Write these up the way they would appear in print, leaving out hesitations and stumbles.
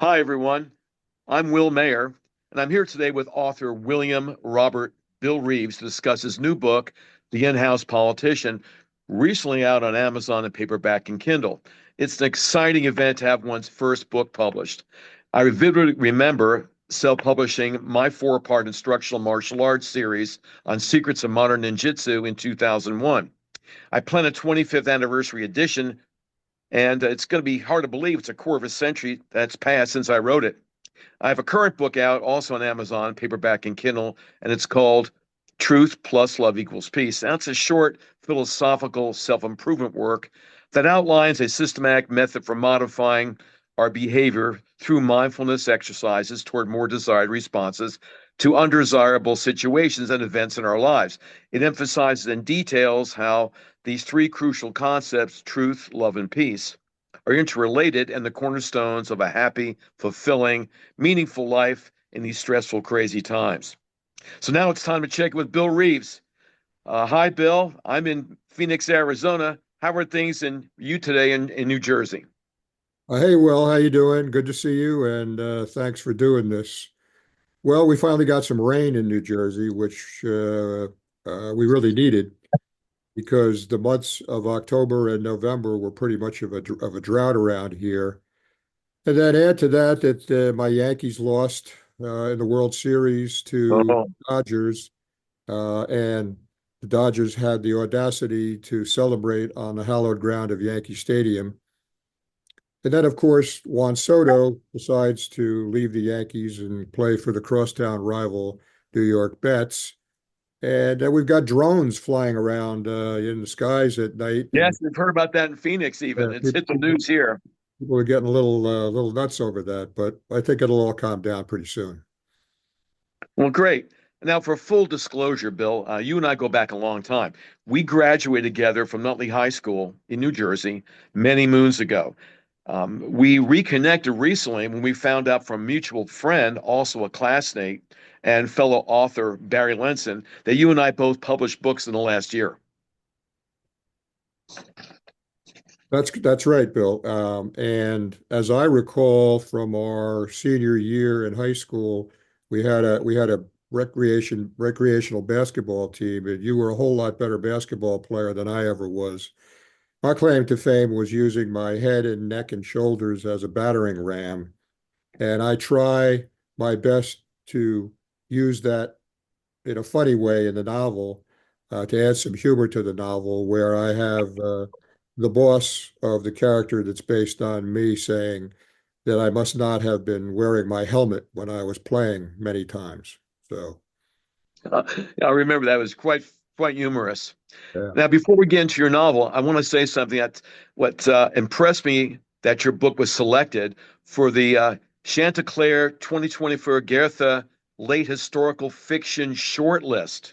Hi, everyone. I'm Will Maier, and I'm here today with author William Robert Bill Reeves to discuss his new book, The In-House Politician, recently out on Amazon and paperback and Kindle. It's an exciting event to have one's first book published. I vividly remember self-publishing my four-part instructional martial arts series on secrets of modern ninjutsu in 2001. I plan a 25th anniversary edition, and it's going to be hard to believe it's a quarter of a century that's passed since I wrote it. I have a current book out also on Amazon, paperback and Kindle, and it's called Truth Plus Love Equals Peace. That's a short philosophical self improvement work that outlines a systematic method for modifying our behavior through mindfulness exercises toward more desired responses to undesirable situations and events in our lives. It emphasizes and details how these three crucial concepts, truth, love, and peace, are interrelated and the cornerstones of a happy, fulfilling, meaningful life in these stressful, crazy times. So now it's time to check with Bill Reeves. Hi, Bill. I'm in Phoenix, Arizona. How are things in you today in New Jersey? Hey, Will, how you doing? Good to see you, and thanks for doing this. Well, we finally got some rain in New Jersey, which we really needed because the months of October and November were pretty much of a drought around here. And then add to that my Yankees lost in the World Series to Oh, Dodgers, and the Dodgers had the audacity to celebrate on the hallowed ground of Yankee Stadium. And then, of course, Juan Soto decides to leave the Yankees and play for the crosstown rival New York Mets. And we've got drones flying around in the skies at night, and yes, we've heard about that in Phoenix even. It's hit the people news here. are getting a little nuts over that. But I think it'll all calm down pretty soon. Well, great. Now, for full disclosure, Bill, you and I go back a long time. We graduated together from Nutley High School in New Jersey many moons ago. We reconnected recently when we found out from a mutual friend, also a classmate and fellow author Barry Lenson, that you and I both published books in the last year. That's right, Bill. And as I recall from our senior year in high school, we had a recreational basketball team, and you were a whole lot better basketball player than I ever was. My claim to fame was using my head and neck and shoulders as a battering ram, and I try my best to use that in a funny way in the novel, to add some humor to the novel, where I have the boss of the character that's based on me saying that I must not have been wearing my helmet when I was playing many times. So, Uh, I remember that was quite humorous. yeah. Now, before we get into your novel, I want to say something that what impressed me that your book was selected for the Chanticleer 2024 Goethe Late Historical Fiction Shortlist.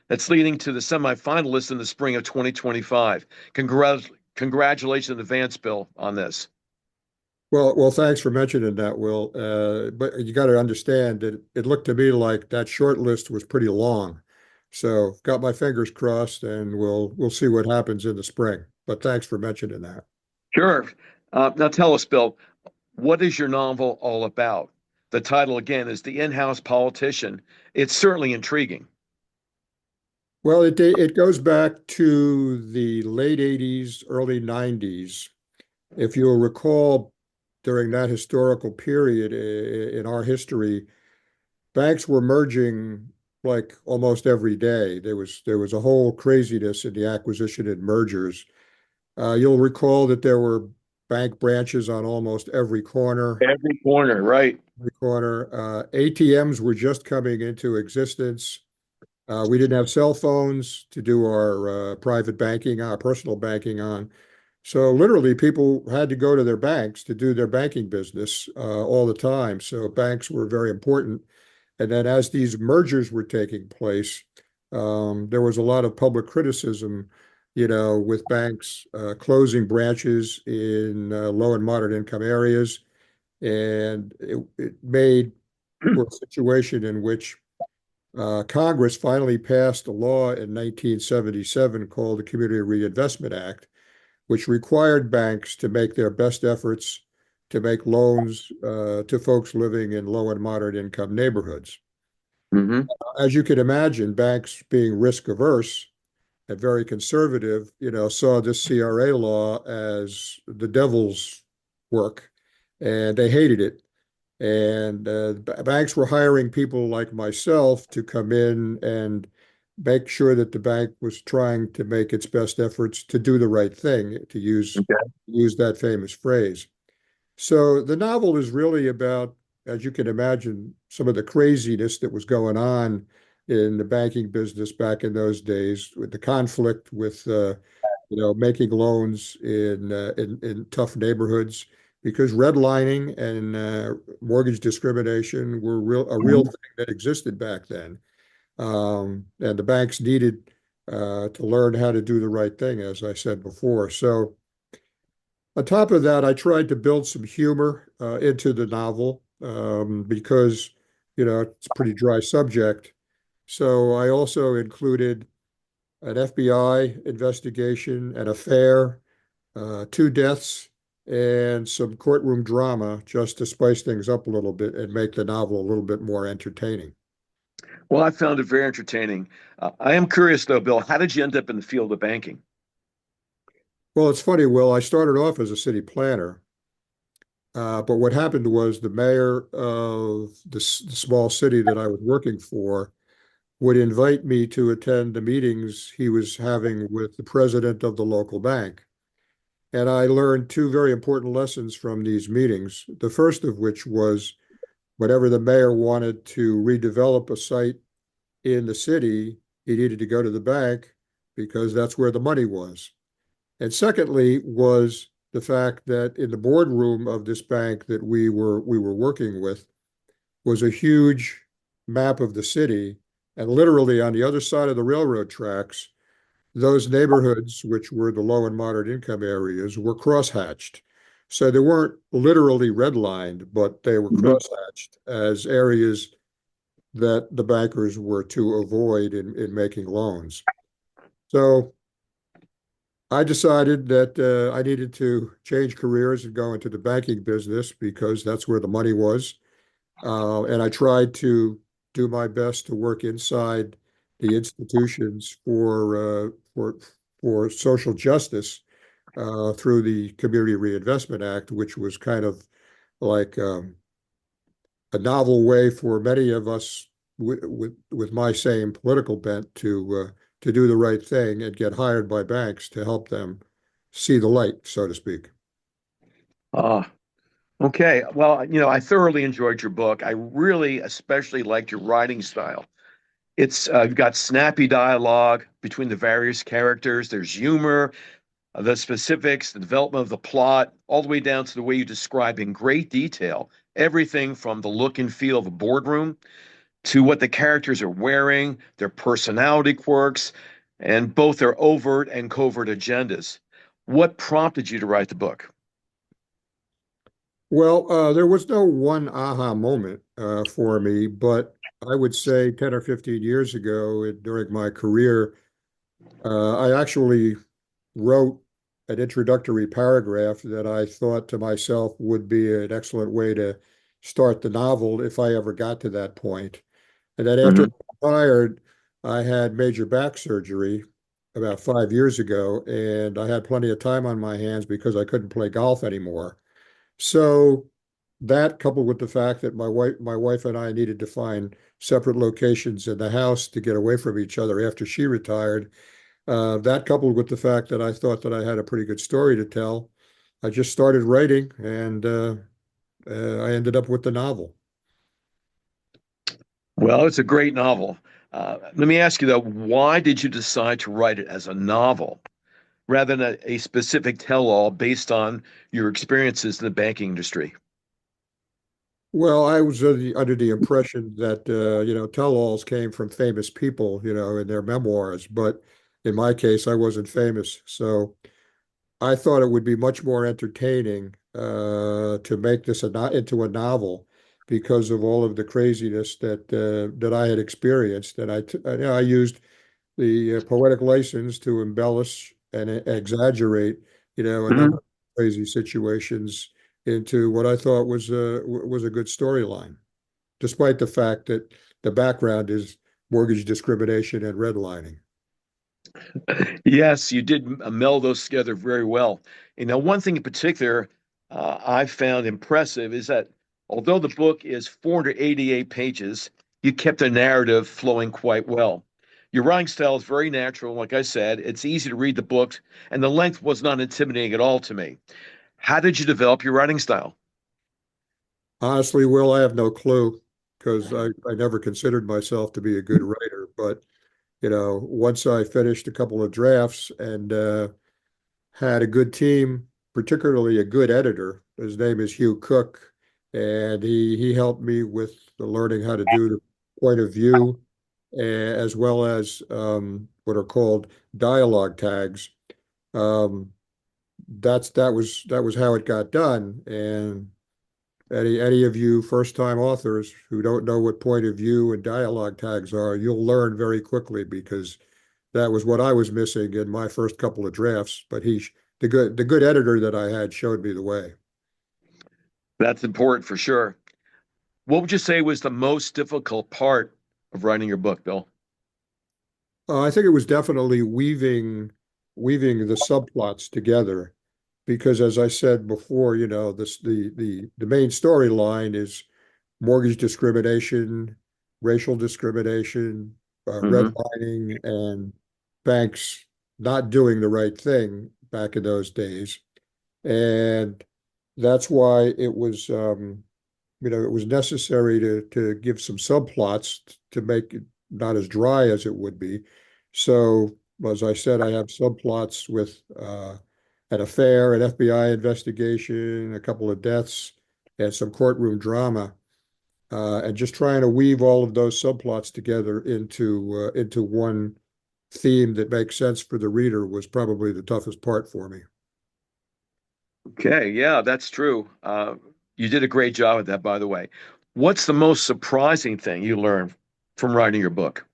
That's leading to the semifinalists in the spring of 2025. Congratulations in advance, Bill, on this. Well, thanks for mentioning that, Will. But you got to understand that it looked to me like that short list was pretty long. So got my fingers crossed, and we'll see what happens in the spring. But thanks for mentioning that. Sure. Now tell us, Bill, what is your novel all about? The title again is The In-House Politician. It's certainly intriguing. Well, it goes back to the late 80s, early 90s. If you'll recall, during that historical period in our history, banks were merging like almost every day. There was a whole craziness in the acquisition and mergers. You'll recall that there were bank branches on almost every corner. Every corner, right? ATMs were just coming into existence. We didn't have cell phones to do our private banking, our personal banking on. So literally, people had to go to their banks to do their banking business all the time. So banks were very important. And then as these mergers were taking place, there was a lot of public criticism, with banks closing branches in low and moderate income areas. And it made for a situation in which Congress finally passed a law in 1977 called the Community Reinvestment Act, which required banks to make their best efforts to make loans to folks living in low and moderate income neighborhoods. Hmm. As you can imagine, banks being risk averse and very conservative, saw this CRA law as the devil's work, and they hated it. And banks were hiring people like myself to come in and make sure that the bank was trying to make its best efforts to do the right thing, to Okay. use that famous phrase. So the novel is really about, as you can imagine, some of the craziness that was going on in the banking business back in those days, with the conflict with making loans in tough neighborhoods, because redlining and mortgage discrimination were a real Mhm. thing that existed back then, and the banks needed to learn how to do the right thing, as I said before. So on top of that, I tried to build some humor into the novel because, it's a pretty dry subject. So I also included an FBI investigation, an affair, two deaths, and some courtroom drama just to spice things up a little bit and make the novel a little bit more entertaining. Well, I found it very entertaining. I am curious, though, Bill, how did you end up in the field of banking? Well, it's funny, Will, I started off as a city planner, but what happened was the mayor of the small city that I was working for would invite me to attend the meetings he was having with the president of the local bank. And I learned two very important lessons from these meetings. The first of which was whenever the mayor wanted to redevelop a site in the city, he needed to go to the bank because that's where the money was. And secondly was the fact that in the boardroom of this bank that we were working with was a huge map of the city, and literally on the other side of the railroad tracks, those neighborhoods, which were the low and moderate income areas, were crosshatched. So they weren't literally redlined, but they were Mhm. crosshatched as areas that the bankers were to avoid in making loans. So I decided that I needed to change careers and go into the banking business because that's where the money was. And I tried to do my best to work inside the institutions for social justice through the Community Reinvestment Act, which was kind of like a novel way for many of us with my same political bent to do the right thing and get hired by banks to help them see the light, so to speak. Ah, okay. Well, I thoroughly enjoyed your book. I really especially liked your writing style. It's you've got snappy dialogue between the various characters. There's humor, the specifics, the development of the plot, all the way down to the way you describe in great detail everything from the look and feel of a boardroom to what the characters are wearing, their personality quirks, and both their overt and covert agendas. What prompted you to write the book? Well, there was no one aha moment for me, but I would say 10 or 15 years ago during my career, I actually wrote an introductory paragraph that I thought to myself would be an excellent way to start the novel if I ever got to that point. And then after Hmm. I retired, I had major back surgery about 5 years ago, and I had plenty of time on my hands because I couldn't play golf anymore. So that coupled with the fact that my wife and I needed to find separate locations in the house to get away from each other after she retired, that coupled with the fact that I thought that I had a pretty good story to tell, I just started writing and I ended up with the novel. Well, it's a great novel. Let me ask you though, why did you decide to write it as a novel rather than a specific tell-all based on your experiences in the banking industry? Well, I was under the impression that tell-alls came from famous people, in their memoirs, but in my case, I wasn't famous, so I thought it would be much more entertaining to make this into a novel because of all of the craziness that I had experienced, and I used the poetic license to embellish and exaggerate, a Mhm. number of crazy situations into what I thought was a good storyline, despite the fact that the background is mortgage discrimination and redlining. Yes, you did meld those together very well. One thing in particular I've found impressive is that although the book is 488 pages, you kept the narrative flowing quite well. Your writing style is very natural. Like I said, it's easy to read the books, and the length was not intimidating at all to me. How did you develop your writing style? Honestly, Will, I have no clue because I never considered myself to be a good writer. But, once I finished a couple of drafts and had a good team, particularly a good editor, his name is Hugh Cook, and he helped me with the learning how to do the point of view, as well as what are called dialogue tags. Um, that was how it got done. And any of you first-time authors who don't know what point of view and dialogue tags are, you'll learn very quickly because that was what I was missing in my first couple of drafts. But the good editor that I had showed me the way. That's important for sure. What would you say was the most difficult part of writing your book, Bill? I think it was definitely weaving the subplots together because, as I said before, the main storyline is mortgage discrimination, racial discrimination, Hmm. redlining, and banks not doing the right thing back in those days. And that's why it was necessary to give some subplots to make it not as dry as it would be. So, as I said, I have subplots with an affair, an FBI investigation, a couple of deaths, and some courtroom drama, and just trying to weave all of those subplots together into one theme that makes sense for the reader was probably the toughest part for me. Okay, yeah, that's true. You did a great job at that, by the way. What's the most surprising thing you learned from writing your book?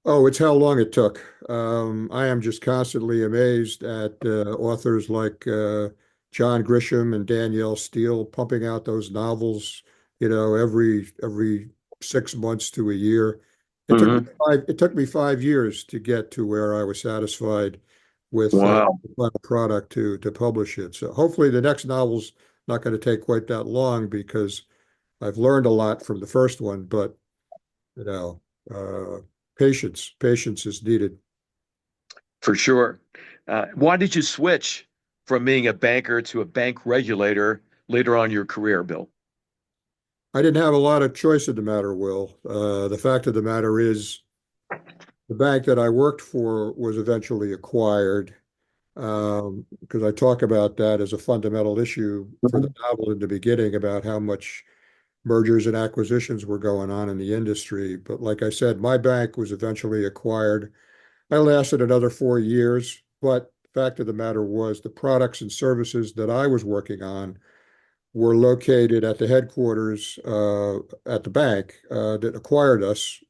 Oh, it's how long it took. I am just constantly amazed at authors like John Grisham and Danielle Steele pumping out those novels, every 6 months to a year. It took me Hmm. five years to get to where I was satisfied with Wow. the final product to publish it. So hopefully the next novel's not going to take quite that long because I've learned a lot from the first one, but you know, uh, patience is needed. For sure. Why did you switch from being a banker to a bank regulator later on in your career, Bill? I didn't have a lot of choice in the matter, Will. The fact of the matter is, the bank that I worked for was eventually acquired, because I talk about that as a fundamental issue for the Mhm. novel in the beginning about how much mergers and acquisitions were going on in the industry. But like I said, my bank was eventually acquired. I lasted another 4 years, but the fact of the matter was the products and services that I was working on were located at the headquarters at the bank that acquired us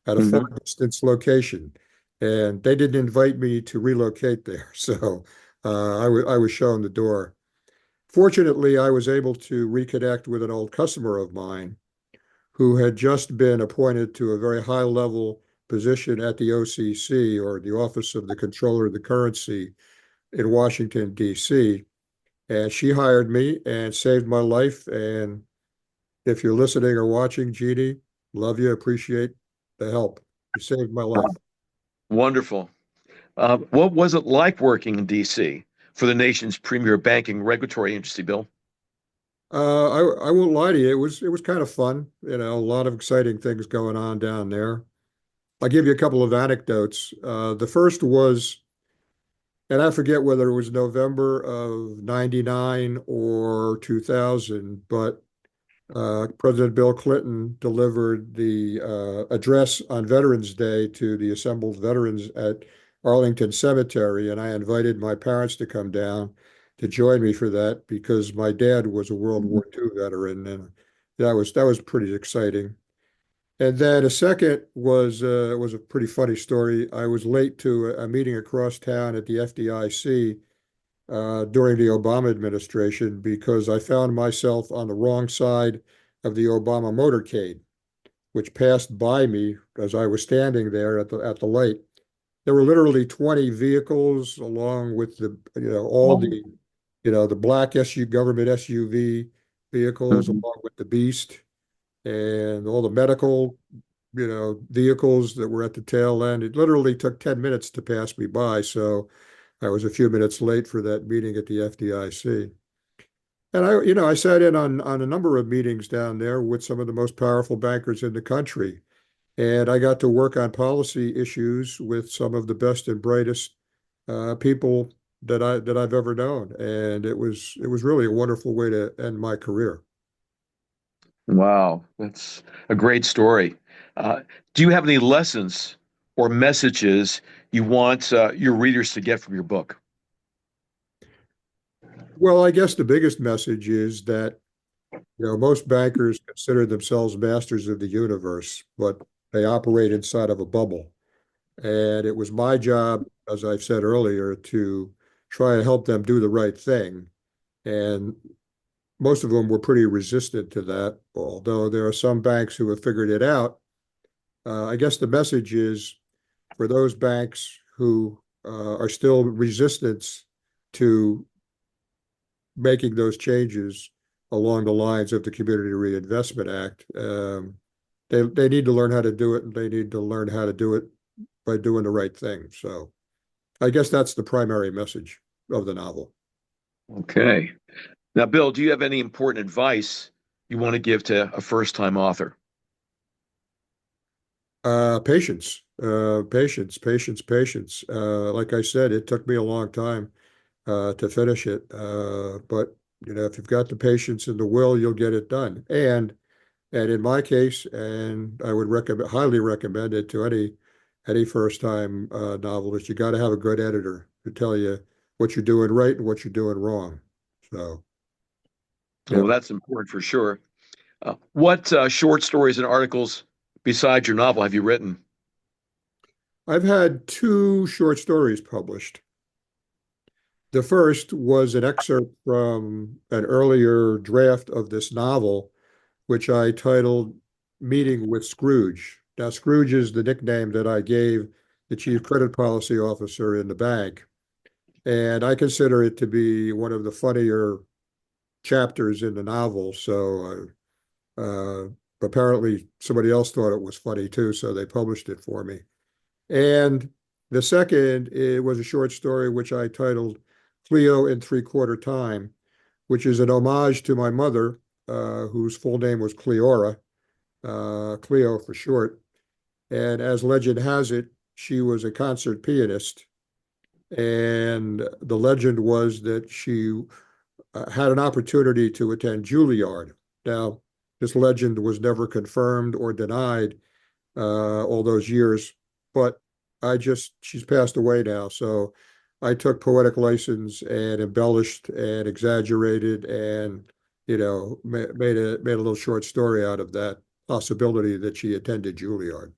at a far Mhm. distance location. And they didn't invite me to relocate there. So I was shown the door. Fortunately, I was able to reconnect with an old customer of mine who had just been appointed to a very high level position at the OCC, or the Office of the Comptroller of the Currency, in Washington, D.C. And she hired me and saved my life. And if you're listening or watching, Jeannie, love you, appreciate the help. You saved my life. Wonderful. What was it like working in DC for the nation's premier banking regulatory agency, Bill? I won't lie to you. It was kind of fun. A lot of exciting things going on down there. I'll give you a couple of anecdotes. The first was, and I forget whether it was November of '99 or 2000, but President Bill Clinton delivered the address on Veterans Day to the assembled veterans at Arlington Cemetery, and I invited my parents to come down to join me for that because my dad was a World War II veteran, and that was pretty exciting. And then a second was a pretty funny story. I was late to a meeting across town at the FDIC during the Obama administration because I found myself on the wrong side of the Obama motorcade, which passed by me as I was standing there at the light. There were literally 20 vehicles along with all the, the black government SUV vehicles Mhm. along with the Beast and all the medical, vehicles that were at the tail end. It literally took 10 minutes to pass me by. So I was a few minutes late for that meeting at the FDIC. And I sat in on a number of meetings down there with some of the most powerful bankers in the country. And I got to work on policy issues with some of the best and brightest people that I've ever known. And it was really a wonderful way to end my career. Wow, that's a great story. Uh, do you have any lessons or messages you want your readers to get from your book? Well, I guess the biggest message is that most bankers consider themselves masters of the universe, but they operate inside of a bubble. And it was my job, as I've said earlier, to try to help them do the right thing. And most of them were pretty resistant to that, although there are some banks who have figured it out. I guess the message is for those banks who are still resistant to making those changes along the lines of the Community Reinvestment Act. They need to learn how to do it, and they need to learn how to do it by doing the right thing. So I guess that's the primary message of the novel. Okay. Now, Bill, do you have any important advice you want to give to a first-time author? Patience, patience, patience, patience. Like I said, it took me a long time to finish it. But if you've got the patience and the will, you'll get it done. And in my case, and I would highly recommend it to any first time novelist, you got to have a good editor to tell you what you're doing right and what you're doing wrong. So, yeah, Well, that's important for sure. What short stories and articles besides your novel have you written? I've had two short stories published. The first was an excerpt from an earlier draft of this novel, which I titled Meeting with Scrooge. Now, Scrooge is the nickname that I gave the chief credit policy officer in the bank. And I consider it to be one of the funnier chapters in the novel. So apparently somebody else thought it was funny too, so they published it for me. And the second, it was a short story which I titled Cleo in Three-Quarter Time, which is an homage to my mother, whose full name was Cleora, Cleo for short. And as legend has it, she was a concert pianist. And the legend was that she had an opportunity to attend Juilliard. Now, this legend was never confirmed or denied all those years, but she's passed away now. So I took poetic license and embellished and exaggerated and, made a little short story out of that possibility that she attended Juilliard.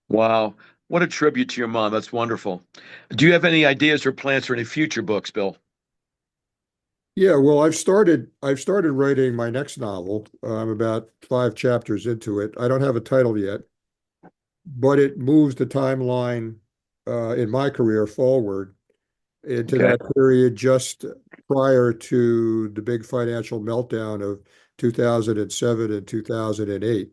Wow, what a tribute to your mom. That's wonderful. Do you have any ideas or plans for any future books, Bill? Yeah, well, I've started writing my next novel. I'm about 5 chapters into it. I don't have a title yet, but it moves the timeline in my career forward into Okay. that period just prior to the big financial meltdown of 2007 and 2008.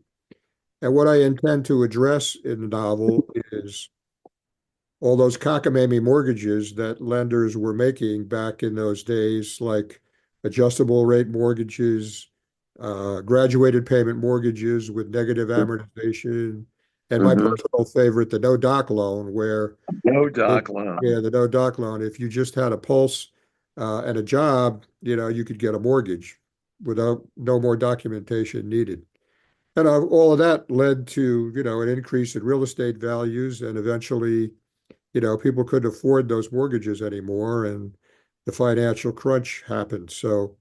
And what I intend to address in the novel is all those cockamamie mortgages that lenders were making back in those days, like adjustable rate mortgages, graduated payment mortgages with negative amortization, and my Mm-hmm. personal favorite, the no doc loan, where No it, doc loan. yeah, the no doc loan. If you just had a pulse and a job, you could get a mortgage without no more documentation needed. And all of that led to, an increase in real estate values, and eventually, people couldn't afford those mortgages anymore, and the financial crunch happened. So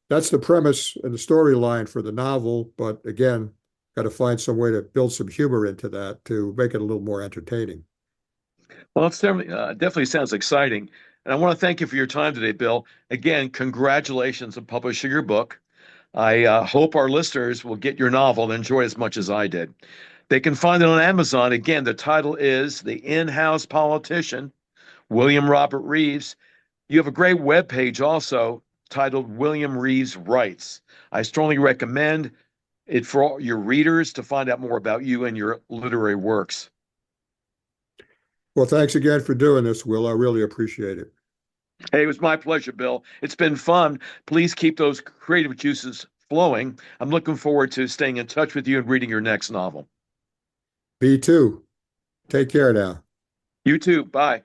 that's the premise and the storyline for the novel. But again, got to find some way to build some humor into that to make it a little more entertaining. Well, it's definitely sounds exciting. And I want to thank you for your time today, Bill. Again, congratulations on publishing your book. I hope our listeners will get your novel and enjoy it as much as I did. They can find it on Amazon. Again, the title is The In-House Politician, William Robert Reeves. You have a great webpage also titled William Reeves Writes. I strongly recommend it for all your readers to find out more about you and your literary works. Well, thanks again for doing this, Will. I really appreciate it. Hey, it was my pleasure, Bill. It's been fun. Please keep those creative juices flowing. I'm looking forward to staying in touch with you and reading your next novel. Me too. Take care now. You too. Bye.